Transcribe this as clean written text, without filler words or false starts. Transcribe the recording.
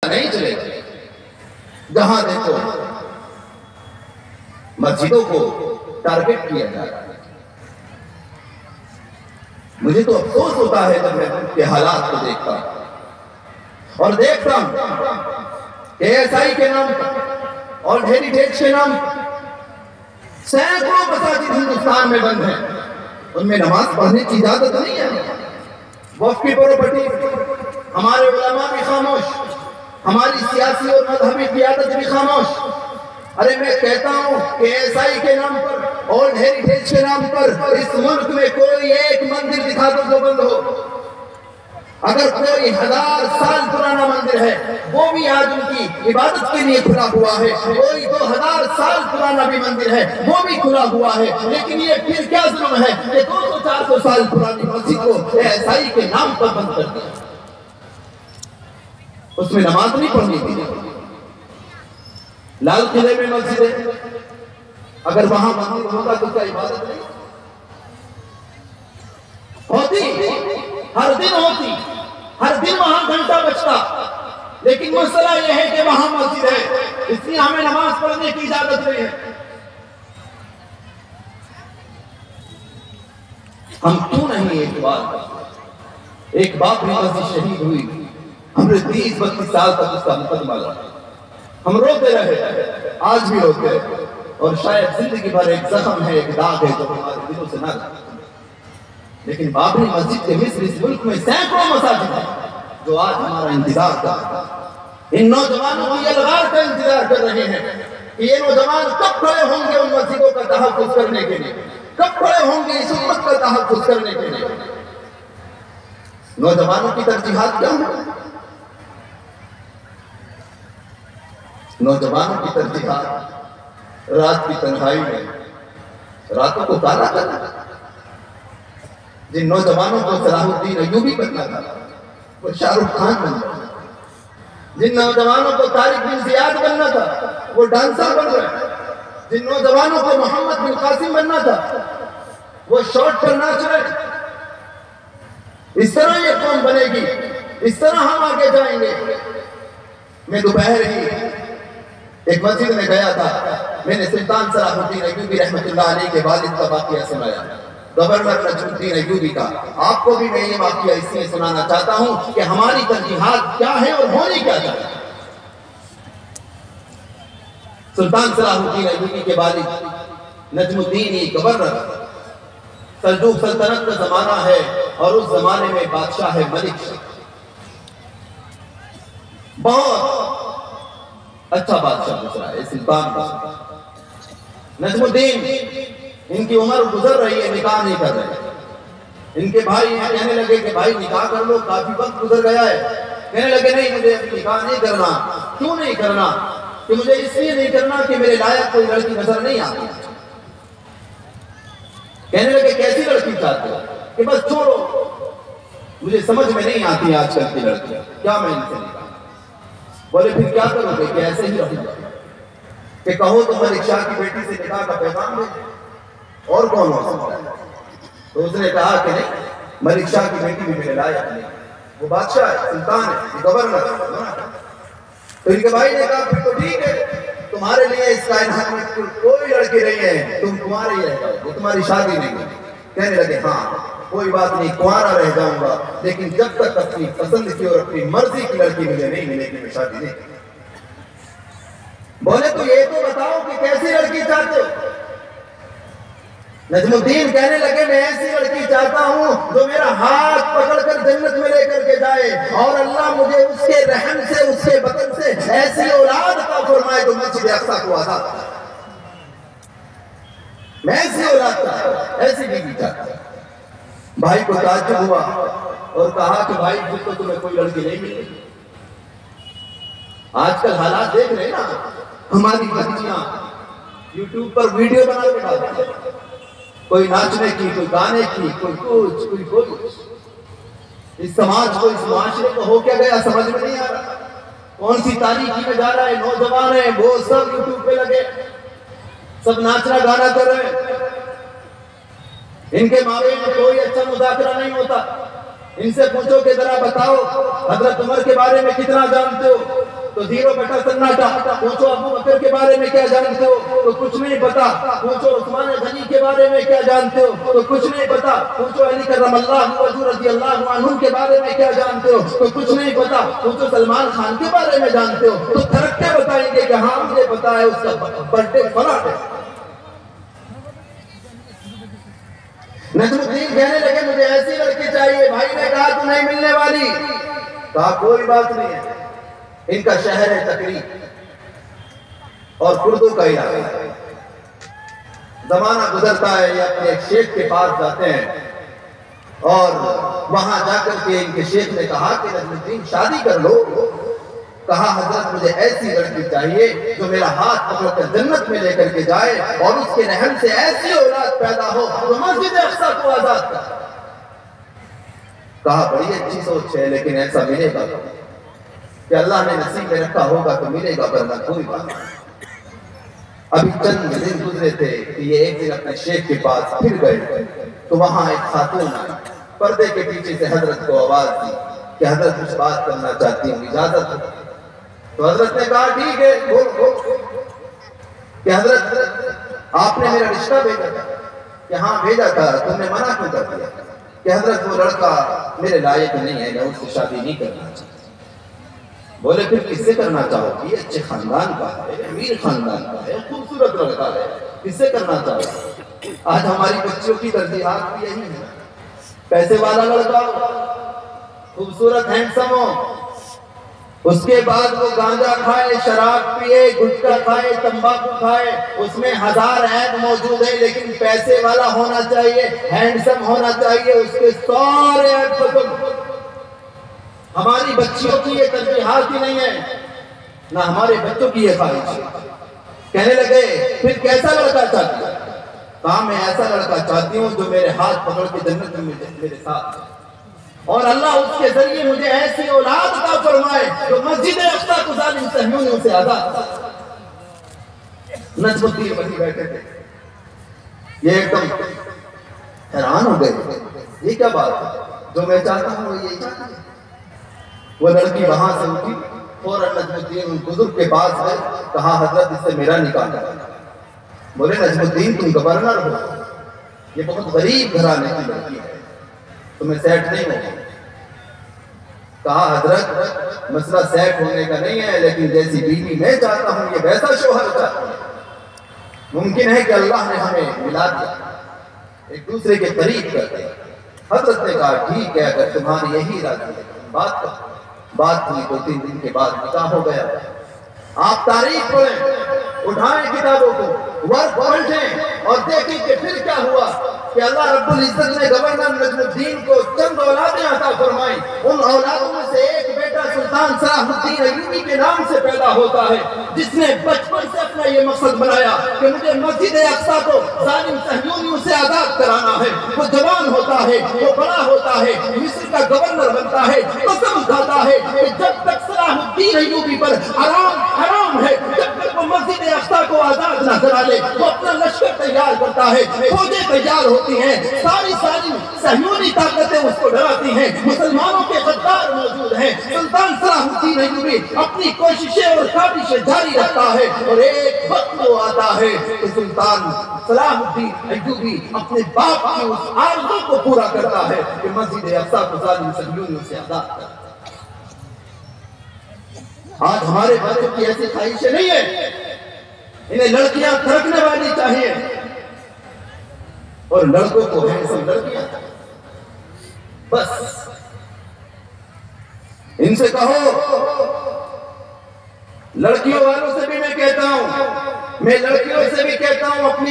नहीं चलेगा। जहां देखो मस्जिदों को टारगेट किया जा रहा है। मुझे तो अफसोस होता है जब मैं उनके हालात को देखता हूं और देखता हूं एएसआई के नाम पर और हेरिटेज के नाम पर सैकड़ों मसाजिद हिंदुस्तान में बंद हैं। उनमें नमाज पढ़ने की इजाजत नहीं है। वक्फ की प्रॉपर्टी, हमारे उलमा भी खामोश, हमारी सियासी और मजहबी क़ियादत भी खामोश। अरे मैं कहता हूं कि एएसआई के नाम पर और हेरिटेज के नाम पर इस मुल्क में कोई एक मंदिर दिखा दो जो बंद हो। अगर कोई 1000 साल पुराना मंदिर है वो भी आज उनकी इबादत के लिए खुला हुआ है, कोई 2000 साल पुराना भी मंदिर है वो भी खुला हुआ है। लेकिन ये फिर क्या जुल्म है कि 200-400 साल पुरानी मस्जिद को एएसआई के नाम पर बंद कर दिया, उसमें नमाज नहीं पढ़नी थी। लाल किले में मस्जिद है, अगर वहां मंदिर होता तो क्या इबादत नहीं होती? हर दिन होती, हर दिन वहां घंटा बजता। लेकिन मसला यह है कि वहां मस्जिद है, इसलिए हमें नमाज पढ़ने की इजाजत नहीं है। हम क्यों नहीं एक बाप भी मस्जिद शहीद हुई, हमने 30-32 साल तक उसका मुकदमा लड़ा, हम रोते रहे, आज भी रोते रहे और शायद जिंदगी भर एक जख्म है, एक दाग है जो हमारे दिलों से ना जाता। लेकिन बाबरी मस्जिद के मिस्र इस मुल्क में सैकड़ों मसाजिद हैं जो आज हमारा इंतजार कर रहे हैं। इन नौजवानों की अलगार का इंतजार कर रहे हैं कि ये नौजवान कब खड़े होंगे उन मस्जिदों का तहफ़्फ़ुज़ करने के लिए, कब खड़े होंगे इस उम्मत का तहफ़्फ़ुज़ करने के लिए। नौजवानों की तरजीहात क्या है? नौजवानों की तरजीहात रात की तन्हाई में रातों को काला करना। जिन नौजवानों को सलाहुद्दीन अय्यूबी बनना था वो शाहरुख खान बन गए। जिन नौजवानों को तारिक बिन ज़ियाद बनना था वो डांसर बन गए। जिन नौजवानों को मोहम्मद बिन कासिम बनना था वो शॉर्ट पर नाच रहे। इस तरह ये कौम बनेगी, इस तरह हम आगे जाएंगे। मैं दोपहर ही एक मस्जिद में गया था, मैंने सुल्तान सलाहुद्दीन अय्यूबी रहमतुल्लाह अलैह के वालिद का वाक़या सुनाया, गवर्नर नजमुद्दीन अय्यूबी का। आपको भी मैं ये वाक़या इसलिए सुनाना चाहता हूं कि हमारी तरजीहात क्या है और होनी क्या चाहिए। सुल्तान सलाहुद्दीन अय्यूबी के वालिद नजमुद्दीन ये गवर्नर, सल्जूक सल्तनत का जमाना है और उस जमाने में बादशाह है मलिक, बहुत अच्छा बादशाह गुजरा है सुल्तान नजमुद्दीन। इनकी उम्र गुजर रही है, निकाह नहीं कर रहे। इनके भाई कहने लगे कि भाई निकाह कर लो, काफी वक्त गुजर गया है। कहने लगे नहीं, मुझे अभी निकाह नहीं करना। क्यों नहीं करना? कि मुझे इसलिए नहीं करना कि मेरे लायक कोई लड़की नजर नहीं आती। कहने लगे कैसी लड़की चाहते हो? कि बस छोड़ो, मुझे समझ में नहीं आती आजकल की लड़की, क्या मैं इनसे निकाह। बोले फिर क्या करोगे? कि ऐसे ही रहूंगा। कि कहो तो मलिक शाह की बेटी से निकाह का पैगाम दे, और कौन हो सकता है? तो उसने कहा कि नहीं, मलिक शाह की बेटी भी मेरे लायक नहीं, वो बादशाह है, सुल्तान है, गवर्नर। तो इनके भाई ने कहा फिर तो ठीक है, तुम्हारे लिए इस कायनात में कोई लड़की नहीं है, तुम कुंवारे ही रह जाओ, तुम्हारी शादी नहीं है। कहने लगे हाँ कोई बात नहीं, कुंवारा रह जाऊंगा, लेकिन जब तक अपनी पसंद की और अपनी मर्जी की लड़की मुझे नहीं मिलेगी मैं शादी नहीं। बोले तो ये तो बताओ कि कैसी लड़की चाहते हो? नजमुद्दीन कहने लगे मैं ऐसी लड़की चाहता हूं जो मेरा हाथ पकड़कर जन्नत में लेकर के जाए और अल्लाह मुझे उसके रहम से, उसके बदन से ऐसी औलाद अता फरमाए तो मस्जिद अक्सा को आजाद। मैं ऐसी औलाद चाहता हूं, ऐसी बीवी चाहता हूं। भाई को ताज्जुब हुआ और कहा कि भाई फिर तो तुम्हें कोई लड़की नहीं मिलेगी। आजकल हालात देख रहे ना, हमारी बच्चियां यूट्यूब पर वीडियो बना के डालती है, कोई नाचने की, कोई गाने की, कोई कुछ, कोई कुछ। इस समाज को, इस माशरे को हो क्या गया समझ में नहीं आ रहा। कौन सी तारीखी में जा रहा है? नौजवान है वो सब यूट्यूब पे लगे, सब नाचना गाना कर रहे हैं। इनके मामले में कोई अच्छा मुज़ाकरा नहीं होता। इनसे पूछो कि जरा बताओ हजरत उमर के बारे में कितना जानते हो? तो 0 बटा सन्नाटा। पूछो अबू बकर के बारे में क्या जानते हो, तो कुछ नहीं पता। पूछो उस्मान गनी के बारे में क्या जानते हो, तो कुछ नहीं पता। पूछो अली करमल्लाहु वजहू रज़ियल्लाहु अन्हु के बारे में क्या जानते हो, तो कुछ नहीं पता। पूछो सलमान खान के बारे में जानते हो, तो फर्क क्या बताएंगे कि हाँ मुझे पता है उसका बर्थडे फला है। नजमुद्दीन कहने लगे मुझे ऐसी लड़की चाहिए। भाई ने कहा तू नहीं मिलने वाली। कहा कोई बात नहीं है, इनका शहर है तकरीर और उर्दू का इलाका है। जमाना गुजरता है, ये अपने एक शेख के पास जाते हैं और वहां जाकर के इनके शेख ने कहा कि नजमुद्दीन शादी कर लो। कहा हजरत मुझे ऐसी लड़की चाहिए जो मेरा हाथ पकड़कर जन्नत में लेकर के जाए और उसके रहम से ऐसी औलाद पैदा हो जो मस्जिद अक्सा को आजाद कर। कहा बड़ी अच्छी सोच है, लेकिन ऐसा मिलेगा कि अल्लाह ने नसीब में रखा होगा तो मिलेगा, वरना कोई बात नहीं। अभी चंद दिन गुजरे थे कि ये एक दिन अपने शेख के पास फिर गए तो वहां एक खातून आई। पर्दे के पीछे से हजरत को आवाज दी कि हजरत कुछ बात करना चाहती हूँ, इजाजत हो। तो हजरत ने कहा ठीक है बोल। कि हजरत आपने मेरा रिश्ता भेजा था। कि हाँ भेजा था, तुमने मना क्यों कर दिया? कि हजरत वो लड़का मेरे लायक नहीं है, मैं उससे शादी नहीं करना चाहता। बोले फिर किससे करना चाहोगी? अच्छे खानदान का है, अमीर खानदान का है, खूबसूरत लड़का है, किससे करना चाहोगे? आज हमारी बच्चियों की तरजीहात भी यही है, पैसे वाला लड़का खूबसूरत हैंडसम हो, उसके बाद वो गांजा खाए, शराब पिए, गुटखा खाए, तंबाकू खाए, उसमें 1000 ऐब मौजूद है, लेकिन पैसे वाला होना चाहिए, हैंडसम होना चाहिए, उसके सारे ऐब खत्म। हमारी बच्चियों की ये तरजीहात ही नहीं है, ना हमारे बच्चों की ये ख्वाहिश है। कहने लगे फिर कैसा लड़का चाहती है? कहा मैं ऐसा लड़का चाहती हूँ जो मेरे हाथ पकड़ के जन्नत में मेरे साथ और अल्लाह उसके जरिए मुझे ऐसी औलाद अता फरमाए जो मस्जिद अक्सा को जालिम सहयोनियों से आजाद। नजमुद्दीन वहीं बैठे थे, ये एकदम हैरान हो गए, ये क्या बात है? जो मैं चाहता हूँ वो यही चाहती है। वो लड़की वहां से उठी, फौरन नजमुद्दीन बुजुर्ग के पास गए, कहा हजरत इससे मेरा निकाह करा। बोले नजमुद्दीन तुम गवर्नर हो, ये बहुत गरीब घराने की लड़की है, तुम्हें सेट नहीं होगा। कहा हजरत मसला सेट होने का नहीं है, लेकिन जैसी बीवी मैं चाहता हूं ये वैसा शोहर चाहता हूं। मुमकिन है कि अल्लाह ने हमें मिला दिया, एक दूसरे के करीब कर दिया। हजरत ने कहा ठीक है, अगर तुम्हारी यही इरादा है बात कर। बात हुई, 2-3 दिन के बाद निकाह हो गया। आप तारीख पढ़ें, उठाएं किताबों को, वर्क पढ़ें और देखें कि फिर क्या हुआ कि अल्लाह रब्बुल इज्जत ने गवर्नर नजमुद्दीन को चंद औलादें अता फरमाई। उन औलादों में से एक बेटा सुल्तान सलाहुद्दीन अय्यूबी के नाम से पैदा होता है, जिसने बचपन से अपना ये मकसद बनाया कि मुझे मस्जिद अक्सा को जालिम सहयोनियों से आजाद कराना है। वो जवान होता है, वो बड़ा होता है, मिस्र का गवर्नर बनता है, कसम खाता है कि जब तक सलाहुद्दीन अय्यूबी पर हराम है, जब तक वो मस्जिद अक्सा को आजाद न करा ले, वो अपना लश्कर तैयार करता है, फौजें तैयार होती हैं, सारी सहयोनी ताकतें उसको डराती हैं, मुसलमानों के गद्दार मौजूद हैं। सुल्तान सलाहुद्दीन अय्यूबी अपनी कोशिशें और काबिशें जारी रखता है और एक वक्त वो आता है कि सुल्तान सलाहुद्दीन अय्यूबी अपने बाप की उस आरज़ू को पूरा करता है कि मस्जिद अक्सा को जालिम सहयोनियों से आजाद कर। आज हमारे बच्चों की ऐसी ख्वाहिशें नहीं है, इन्हें लड़कियां थरकने वाली चाहिए और लड़कों को हैंडसम लड़कियां। बस इनसे कहो, लड़कियों वालों से भी मैं कहता हूं, मैं लड़कियों से भी कहता हूं अपनी